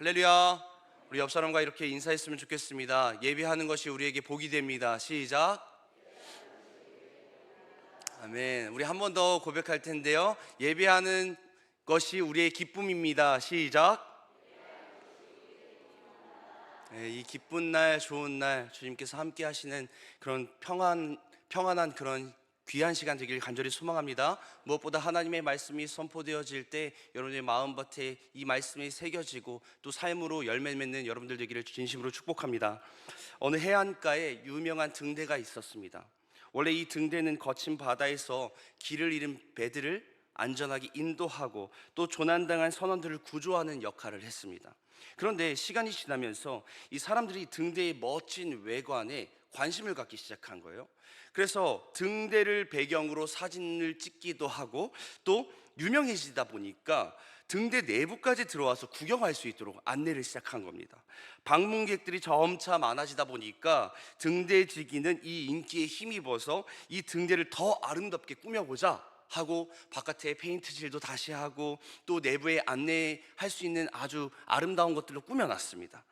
할렐루야. 우리 옆 사람과 이렇게 인사했으면 좋겠습니다. 예배하는 것이 우리에게 복이 됩니다. 시작. 아멘. 우리 한 번 더 고백할 텐데요. 예배하는 것이 우리의 기쁨입니다. 시작. 네, 이 기쁜 날, 좋은 날 주님께서 함께 하시는 그런 평안한 그런 귀한 시간 되길 간절히 소망합니다. 무엇보다 하나님의 말씀이 선포되어질 때 여러분의 마음밭에 이 말씀이 새겨지고 또 삶으로 열매 맺는 여러분들 되기를 진심으로 축복합니다. 어느 해안가에 유명한 등대가 있었습니다. 원래 이 등대는 거친 바다에서 길을 잃은 배들을 안전하게 인도하고 또 조난당한 선원들을 구조하는 역할을 했습니다. 그런데 시간이 지나면서 이 사람들이 등대의 멋진 외관에 관심을 갖기 시작한 거예요. 그래서 등대를 배경으로 사진을 찍기도 하고 또 유명해지다 보니까 등대 내부까지 들어와서 구경할 수 있도록 안내를 시작한 겁니다. 방문객들이 점차 많아지다 보니까 등대지기는 이 인기에 힘입어서 이 등대를 더 아름답게 꾸며보자 하고 바깥에 페인트칠도 다시 하고 또 내부에 안내할 수 있는 아주 아름다운 것들로 꾸며놨습니다.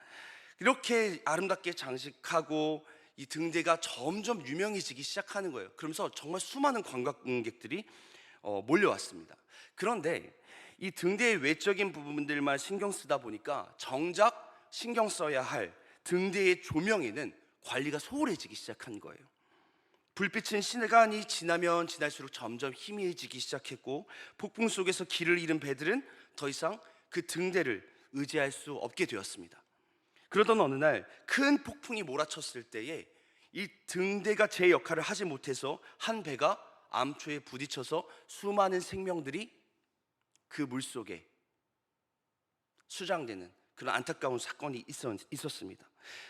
이렇게 아름답게 장식하고 이 등대가 점점 유명해지기 시작하는 거예요. 그러면서 정말 수많은 관광객들이 몰려왔습니다. 그런데 이 등대의 외적인 부분들만 신경 쓰다 보니까 정작 신경 써야 할 등대의 조명에는 관리가 소홀해지기 시작한 거예요. 불빛은 시간이 지나면 지날수록 점점 희미해지기 시작했고 폭풍 속에서 길을 잃은 배들은 더 이상 그 등대를 의지할 수 없게 되었습니다. 그러던 어느 날 큰 폭풍이 몰아쳤을 때에 이 등대가 제 역할을 하지 못해서 한 배가 암초에 부딪혀서 수많은 생명들이 그 물속에 수장되는 그런 안타까운 사건이 있었습니다.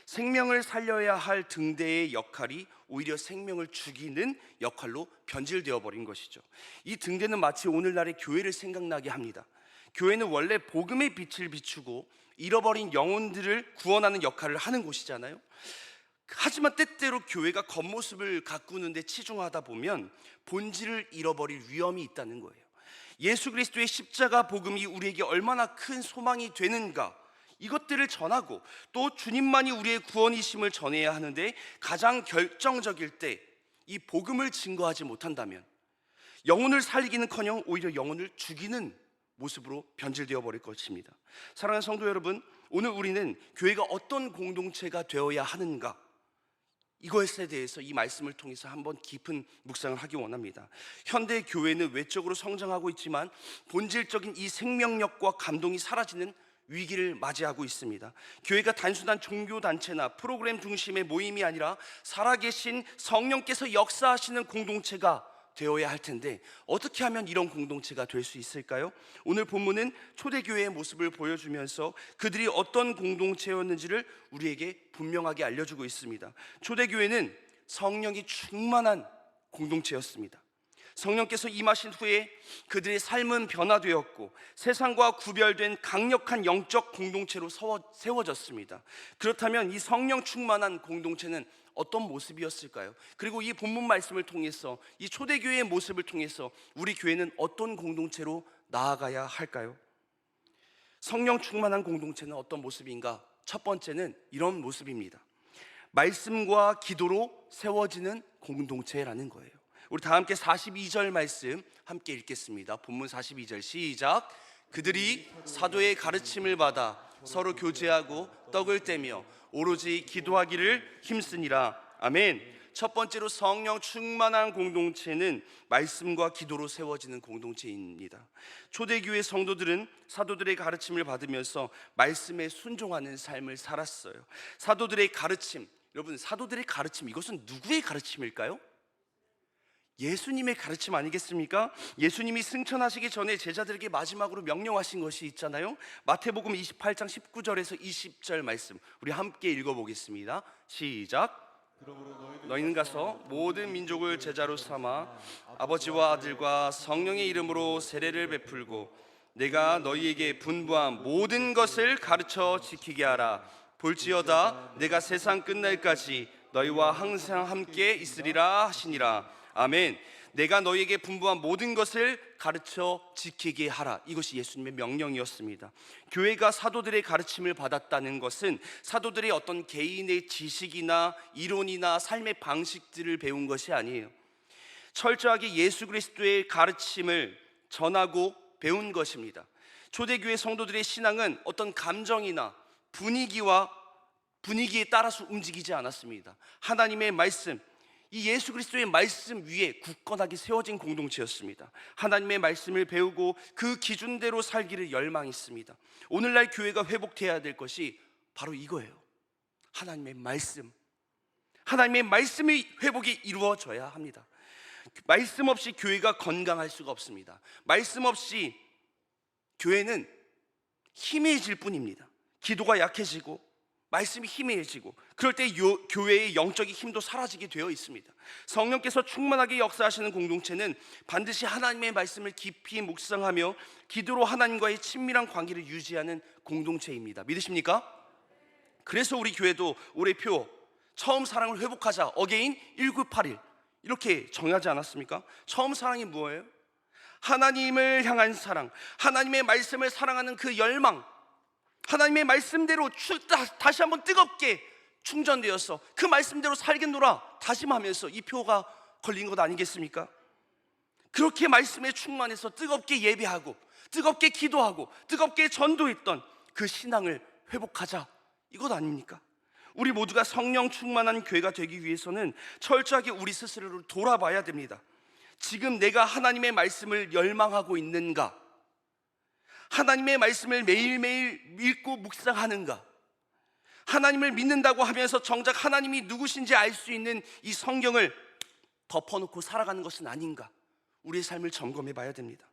생명을 살려야 할 등대의 역할이 오히려 생명을 죽이는 역할로 변질되어 버린 것이죠. 이 등대는 마치 오늘날의 교회를 생각나게 합니다. 교회는 원래 복음의 빛을 비추고 잃어버린 영혼들을 구원하는 역할을 하는 곳이잖아요. 하지만 때때로 교회가 겉모습을 가꾸는데 치중하다 보면 본질을 잃어버릴 위험이 있다는 거예요. 예수 그리스도의 십자가 복음이 우리에게 얼마나 큰 소망이 되는가, 이것들을 전하고 또 주님만이 우리의 구원이심을 전해야 하는데 가장 결정적일 때 이 복음을 증거하지 못한다면 영혼을 살리기는커녕 오히려 영혼을 죽이는 모습으로 변질되어 버릴 것입니다. 사랑하는 성도 여러분, 오늘 우리는 교회가 어떤 공동체가 되어야 하는가, 이것에 대해서 이 말씀을 통해서 한번 깊은 묵상을 하기 원합니다. 현대 교회는 외적으로 성장하고 있지만 본질적인 이 생명력과 감동이 사라지는 위기를 맞이하고 있습니다. 교회가 단순한 종교단체나 프로그램 중심의 모임이 아니라 살아계신 성령께서 역사하시는 공동체가 되어야 할 텐데 어떻게 하면 이런 공동체가 될 수 있을까요? 오늘 본문은 초대교회의 모습을 보여주면서 그들이 어떤 공동체였는지를 우리에게 분명하게 알려주고 있습니다. 초대교회는 성령이 충만한 공동체였습니다. 성령께서 임하신 후에 그들의 삶은 변화되었고 세상과 구별된 강력한 영적 공동체로 세워졌습니다. 그렇다면 이 성령 충만한 공동체는 어떤 모습이었을까요? 그리고 이 본문 말씀을 통해서 이 초대교회의 모습을 통해서 우리 교회는 어떤 공동체로 나아가야 할까요? 성령 충만한 공동체는 어떤 모습인가? 첫 번째는 이런 모습입니다. 말씀과 기도로 세워지는 공동체라는 거예요. 우리 다 함께 42절 말씀 함께 읽겠습니다. 본문 42절 시작. 그들이 사도의 가르침을 받아 서로 교제하고 떡을 떼며 오로지 기도하기를 힘쓰니라. 아멘. 첫 번째로 성령 충만한 공동체는 말씀과 기도로 세워지는 공동체입니다. 초대교회 성도들은 사도들의 가르침을 받으면서 말씀에 순종하는 삶을 살았어요. 사도들의 가르침, 여러분, 사도들의 가르침, 이것은 누구의 가르침일까요? 예수님의 가르침 아니겠습니까? 예수님이 승천하시기 전에 제자들에게 마지막으로 명령하신 것이 있잖아요. 마태복음 28장 19절에서 20절 말씀 우리 함께 읽어보겠습니다. 시작. 너희는 가서 모든 민족을 제자로 삼아 아버지와 아들과 성령의 이름으로 세례를 베풀고 내가 너희에게 분부한 모든 것을 가르쳐 지키게 하라. 볼지어다 내가 세상 끝날까지 너희와 항상 함께 있으리라 하시니라. 아멘. 내가 너희에게 분부한 모든 것을 가르쳐 지키게 하라. 이것이 예수님의 명령이었습니다. 교회가 사도들의 가르침을 받았다는 것은 사도들의 어떤 개인의 지식이나 이론이나 삶의 방식들을 배운 것이 아니에요. 철저하게 예수 그리스도의 가르침을 전하고 배운 것입니다. 초대교회 성도들의 신앙은 어떤 감정이나 분위기에 따라서 움직이지 않았습니다. 하나님의 말씀, 이 예수 그리스도의 말씀 위에 굳건하게 세워진 공동체였습니다. 하나님의 말씀을 배우고 그 기준대로 살기를 열망했습니다. 오늘날 교회가 회복돼야 될 것이 바로 이거예요. 하나님의 말씀, 하나님의 말씀의 회복이 이루어져야 합니다. 말씀 없이 교회가 건강할 수가 없습니다. 말씀 없이 교회는 희미해질 뿐입니다. 기도가 약해지고 말씀이 희미해지고 그럴 때 교회의 영적인 힘도 사라지게 되어 있습니다. 성령께서 충만하게 역사하시는 공동체는 반드시 하나님의 말씀을 깊이 묵상하며 기도로 하나님과의 친밀한 관계를 유지하는 공동체입니다. 믿으십니까? 그래서 우리 교회도 올해 표 처음 사랑을 회복하자 어게인 1981 이렇게 정하지 않았습니까? 처음 사랑이 뭐예요? 하나님을 향한 사랑, 하나님의 말씀을 사랑하는 그 열망, 하나님의 말씀대로 다시 한번 뜨겁게 충전되어서 그 말씀대로 살겠노라 다짐하면서 이 표가 걸린 것 아니겠습니까? 그렇게 말씀에 충만해서 뜨겁게 예배하고 뜨겁게 기도하고 뜨겁게 전도했던 그 신앙을 회복하자, 이것 아닙니까? 우리 모두가 성령 충만한 교회가 되기 위해서는 철저하게 우리 스스로를 돌아봐야 됩니다. 지금 내가 하나님의 말씀을 열망하고 있는가? 하나님의 말씀을 매일매일 읽고 묵상하는가? 하나님을 믿는다고 하면서 정작 하나님이 누구신지 알 수 있는 이 성경을 덮어놓고 살아가는 것은 아닌가? 우리의 삶을 점검해 봐야 됩니다.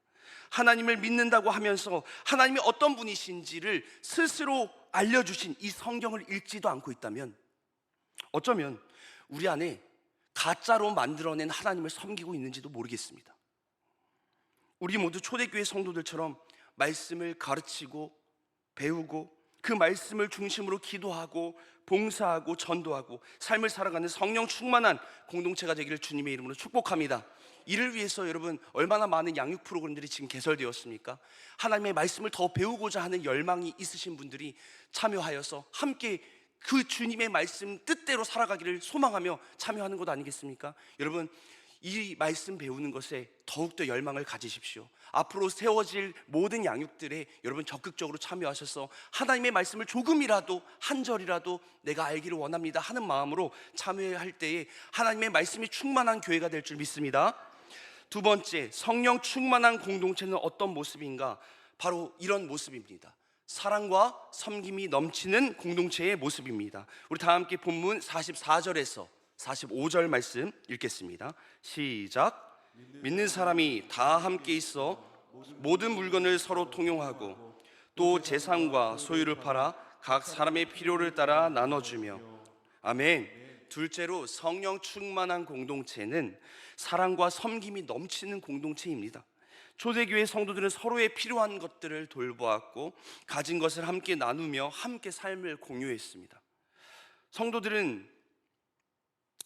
하나님을 믿는다고 하면서 하나님이 어떤 분이신지를 스스로 알려주신 이 성경을 읽지도 않고 있다면 어쩌면 우리 안에 가짜로 만들어낸 하나님을 섬기고 있는지도 모르겠습니다. 우리 모두 초대교회 성도들처럼 말씀을 가르치고 배우고 그 말씀을 중심으로 기도하고 봉사하고 전도하고 삶을 살아가는 성령 충만한 공동체가 되기를 주님의 이름으로 축복합니다. 이를 위해서 여러분 얼마나 많은 양육 프로그램들이 지금 개설되었습니까? 하나님의 말씀을 더 배우고자 하는 열망이 있으신 분들이 참여하여서 함께 그 주님의 말씀 뜻대로 살아가기를 소망하며 참여하는 것 아니겠습니까? 여러분 이 말씀 배우는 것에 더욱더 열망을 가지십시오. 앞으로 세워질 모든 양육들에 여러분 적극적으로 참여하셔서 하나님의 말씀을 조금이라도 한 절이라도 내가 알기를 원합니다 하는 마음으로 참여할 때에 하나님의 말씀이 충만한 교회가 될 줄 믿습니다. 두 번째, 성령 충만한 공동체는 어떤 모습인가? 바로 이런 모습입니다. 사랑과 섬김이 넘치는 공동체의 모습입니다. 우리 다 함께 본문 44절에서 45절 말씀 읽겠습니다. 시작. 믿는 사람이 다 함께 있어 모든 물건을 서로 통용하고 또 재산과 소유를 팔아 각 사람의 필요를 따라 나눠주며. 아멘. 둘째로 성령 충만한 공동체는 사랑과 섬김이 넘치는 공동체입니다. 초대교회 성도들은 서로의 필요한 것들을 돌보았고 가진 것을 함께 나누며 함께 삶을 공유했습니다. 성도들은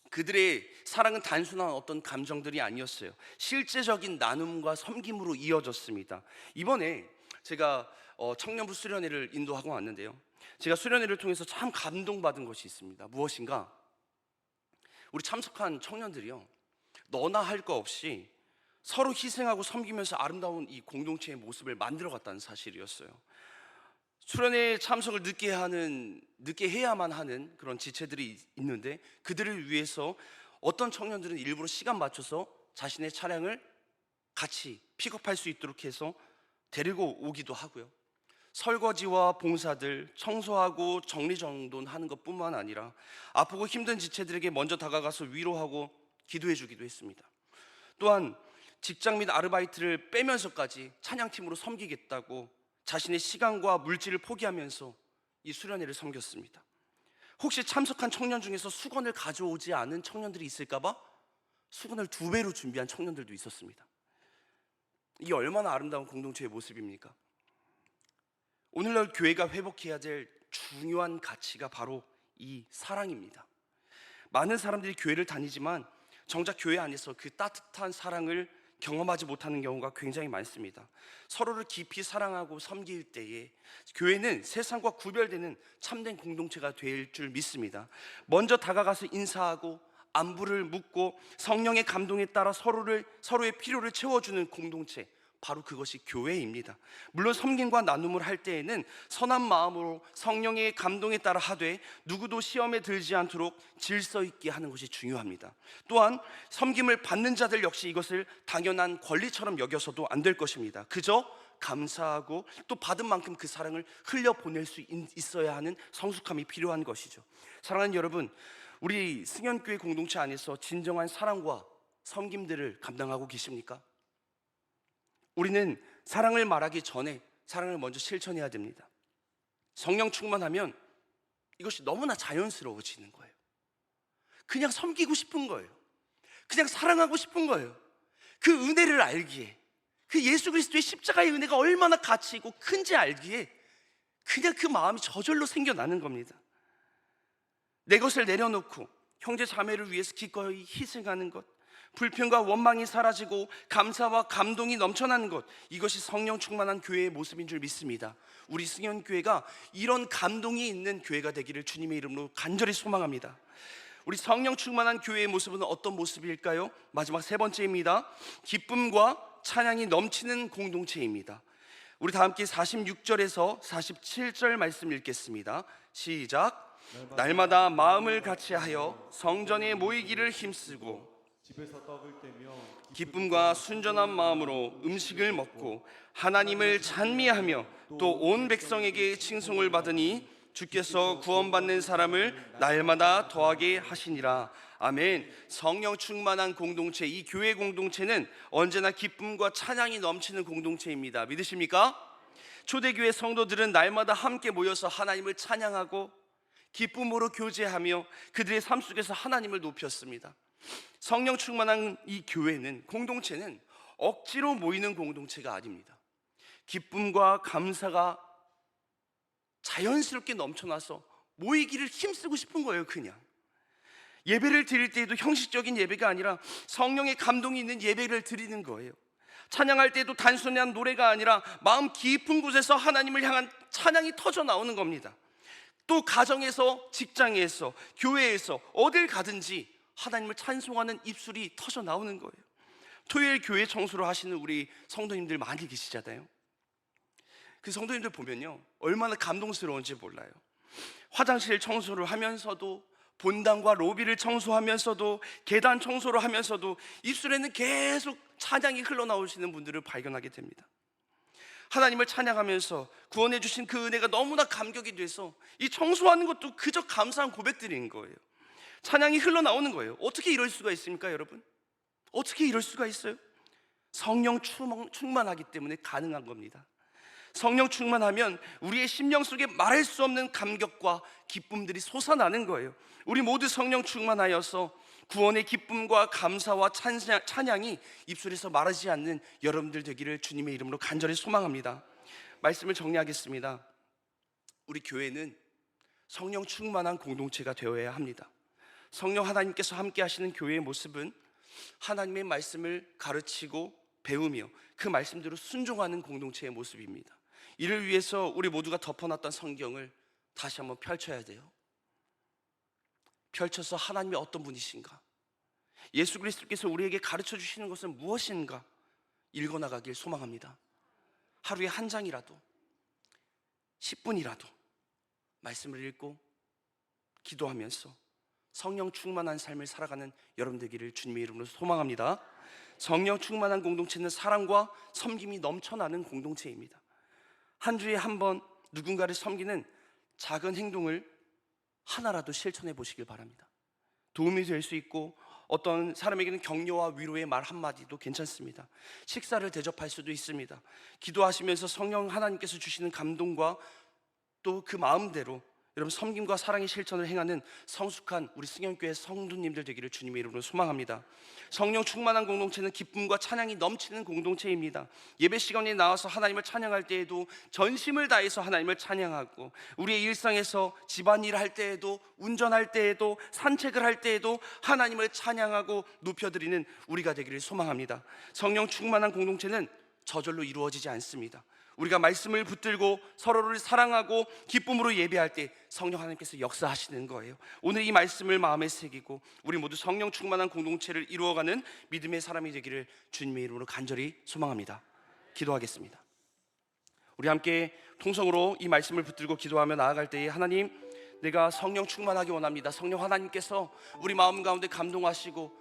그들의 사랑은 단순한 어떤 감정들이 아니었어요. 실제적인 나눔과 섬김으로 이어졌습니다. 이번에 제가 청년부 수련회를 인도하고 왔는데요, 제가 수련회를 통해서 참 감동받은 것이 있습니다. 무엇인가? 우리 참석한 청년들이요, 너나 할 거 없이 서로 희생하고 섬기면서 아름다운 이 공동체의 모습을 만들어갔다는 사실이었어요. 수련회 참석을 늦게 해야만 하는 그런 지체들이 있는데 그들을 위해서 어떤 청년들은 일부러 시간 맞춰서 자신의 차량을 같이 픽업할 수 있도록 해서 데리고 오기도 하고요. 설거지와 봉사들, 청소하고 정리정돈하는 것뿐만 아니라 아프고 힘든 지체들에게 먼저 다가가서 위로하고 기도해 주기도 했습니다. 또한 직장 및 아르바이트를 빼면서까지 찬양팀으로 섬기겠다고 자신의 시간과 물질을 포기하면서 이 수련회를 섬겼습니다. 혹시 참석한 청년 중에서 수건을 가져오지 않은 청년들이 있을까봐 수건을 2배로 준비한 청년들도 있었습니다. 이게 얼마나 아름다운 공동체의 모습입니까? 오늘날 교회가 회복해야 될 중요한 가치가 바로 이 사랑입니다. 많은 사람들이 교회를 다니지만 정작 교회 안에서 그 따뜻한 사랑을 경험하지 못하는 경우가 굉장히 많습니다. 서로를 깊이 사랑하고 섬길 때에 교회는 세상과 구별되는 참된 공동체가 될 줄 믿습니다. 먼저 다가가서 인사하고 안부를 묻고 성령의 감동에 따라 서로의 필요를 채워주는 공동체, 바로 그것이 교회입니다. 물론 섬김과 나눔을 할 때에는 선한 마음으로 성령의 감동에 따라 하되 누구도 시험에 들지 않도록 질서 있게 하는 것이 중요합니다. 또한 섬김을 받는 자들 역시 이것을 당연한 권리처럼 여겨서도 안 될 것입니다. 그저 감사하고 또 받은 만큼 그 사랑을 흘려보낼 수 있어야 하는 성숙함이 필요한 것이죠. 사랑하는 여러분, 우리 승연교회 공동체 안에서 진정한 사랑과 섬김들을 감당하고 계십니까? 우리는 사랑을 말하기 전에 사랑을 먼저 실천해야 됩니다. 성령 충만하면 이것이 너무나 자연스러워지는 거예요. 그냥 섬기고 싶은 거예요. 그냥 사랑하고 싶은 거예요. 그 은혜를 알기에, 그 예수 그리스도의 십자가의 은혜가 얼마나 가치 있고 큰지 알기에 그냥 그 마음이 저절로 생겨나는 겁니다. 내 것을 내려놓고 형제 자매를 위해서 기꺼이 희생하는 것, 불평과 원망이 사라지고 감사와 감동이 넘쳐나는 것, 이것이 성령 충만한 교회의 모습인 줄 믿습니다. 우리 승연교회가 이런 감동이 있는 교회가 되기를 주님의 이름으로 간절히 소망합니다. 우리 성령 충만한 교회의 모습은 어떤 모습일까요? 마지막 세 번째입니다. 기쁨과 찬양이 넘치는 공동체입니다. 우리 다 함께 46절에서 47절 말씀 읽겠습니다. 시작. 날마다 마음을 같이하여 성전에 모이기를 힘쓰고 집에서 떡을 떼며 기쁨과 순전한 마음으로 음식을 먹고 하나님을 찬미하며 또 온 백성에게 칭송을 받으니 주께서 구원받는 사람을 날마다 더하게 하시니라. 아멘. 성령 충만한 공동체, 이 교회 공동체는 언제나 기쁨과 찬양이 넘치는 공동체입니다. 믿으십니까? 초대교회 성도들은 날마다 함께 모여서 하나님을 찬양하고 기쁨으로 교제하며 그들의 삶 속에서 하나님을 높였습니다. 성령 충만한 이 교회는, 공동체는 억지로 모이는 공동체가 아닙니다. 기쁨과 감사가 자연스럽게 넘쳐나서 모이기를 힘쓰고 싶은 거예요. 그냥 예배를 드릴 때에도 형식적인 예배가 아니라 성령의 감동이 있는 예배를 드리는 거예요. 찬양할 때도 단순한 노래가 아니라 마음 깊은 곳에서 하나님을 향한 찬양이 터져 나오는 겁니다. 또 가정에서, 직장에서, 교회에서 어딜 가든지 하나님을 찬송하는 입술이 터져 나오는 거예요. 토요일 교회 청소를 하시는 우리 성도님들 많이 계시잖아요. 그 성도님들 보면요, 얼마나 감동스러운지 몰라요. 화장실 청소를 하면서도, 본당과 로비를 청소하면서도, 계단 청소를 하면서도 입술에는 계속 찬양이 흘러나오시는 분들을 발견하게 됩니다. 하나님을 찬양하면서 구원해 주신 그 은혜가 너무나 감격이 돼서 이 청소하는 것도 그저 감사한 고백들인 거예요. 찬양이 흘러나오는 거예요. 어떻게 이럴 수가 있습니까, 여러분? 어떻게 이럴 수가 있어요? 성령 충만하기 때문에 가능한 겁니다. 성령 충만하면 우리의 심령 속에 말할 수 없는 감격과 기쁨들이 솟아나는 거예요. 우리 모두 성령 충만하여서 구원의 기쁨과 감사와 찬양이 입술에서 마르지 않는 여러분들 되기를 주님의 이름으로 간절히 소망합니다. 말씀을 정리하겠습니다. 우리 교회는 성령 충만한 공동체가 되어야 합니다. 성령 하나님께서 함께 하시는 교회의 모습은 하나님의 말씀을 가르치고 배우며 그 말씀대로 순종하는 공동체의 모습입니다. 이를 위해서 우리 모두가 덮어놨던 성경을 다시 한번 펼쳐야 돼요. 펼쳐서 하나님이 어떤 분이신가, 예수 그리스도께서 우리에게 가르쳐 주시는 것은 무엇인가 읽어나가길 소망합니다. 하루에 한 장이라도, 10분이라도 말씀을 읽고 기도하면서 성령 충만한 삶을 살아가는 여러분 되기를 주님의 이름으로 소망합니다. 성령 충만한 공동체는 사랑과 섬김이 넘쳐나는 공동체입니다. 한 주에 한 번 누군가를 섬기는 작은 행동을 하나라도 실천해 보시길 바랍니다. 도움이 될 수 있고 어떤 사람에게는 격려와 위로의 말 한마디도 괜찮습니다. 식사를 대접할 수도 있습니다. 기도하시면서 성령 하나님께서 주시는 감동과 또 그 마음대로 여러분, 섬김과 사랑의 실천을 행하는 성숙한 우리 승현교회 성도님들 되기를 주님의 이름으로 소망합니다. 성령 충만한 공동체는 기쁨과 찬양이 넘치는 공동체입니다. 예배 시간에 나와서 하나님을 찬양할 때에도 전심을 다해서 하나님을 찬양하고, 우리의 일상에서 집안일 할 때에도, 운전할 때에도, 산책을 할 때에도 하나님을 찬양하고 높여드리는 우리가 되기를 소망합니다. 성령 충만한 공동체는 저절로 이루어지지 않습니다. 우리가 말씀을 붙들고 서로를 사랑하고 기쁨으로 예배할 때 성령 하나님께서 역사하시는 거예요. 오늘 이 말씀을 마음에 새기고 우리 모두 성령 충만한 공동체를 이루어가는 믿음의 사람이 되기를 주님의 이름으로 간절히 소망합니다. 기도하겠습니다. 우리 함께 통성으로 이 말씀을 붙들고 기도하며 나아갈 때에, 하나님, 내가 성령 충만하기 원합니다. 성령 하나님께서 우리 마음 가운데 감동하시고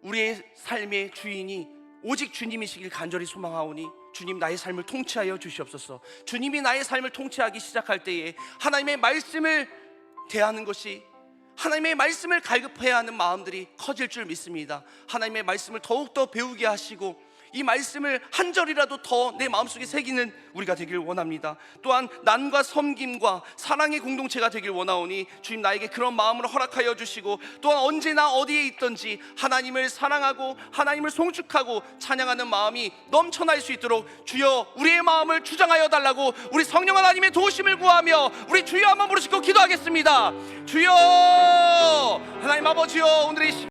우리의 삶의 주인이 오직 주님이시길 간절히 소망하오니, 주님, 나의 삶을 통치하여 주시옵소서. 주님이 나의 삶을 통치하기 시작할 때에 하나님의 말씀을 대하는 것이, 하나님의 말씀을 갈급해야 하는 마음들이 커질 줄 믿습니다. 하나님의 말씀을 더욱더 배우게 하시고 이 말씀을 한 절이라도 더 내 마음속에 새기는 우리가 되길 원합니다. 또한 난과 섬김과 사랑의 공동체가 되길 원하오니 주님, 나에게 그런 마음을 허락하여 주시고, 또한 언제나 어디에 있든지 하나님을 사랑하고 하나님을 송축하고 찬양하는 마음이 넘쳐날 수 있도록 주여, 우리의 마음을 주장하여 달라고 우리 성령 하나님의 도우심을 구하며 우리 주여 한번 부르시고 기도하겠습니다. 주여, 하나님 아버지여, 오늘의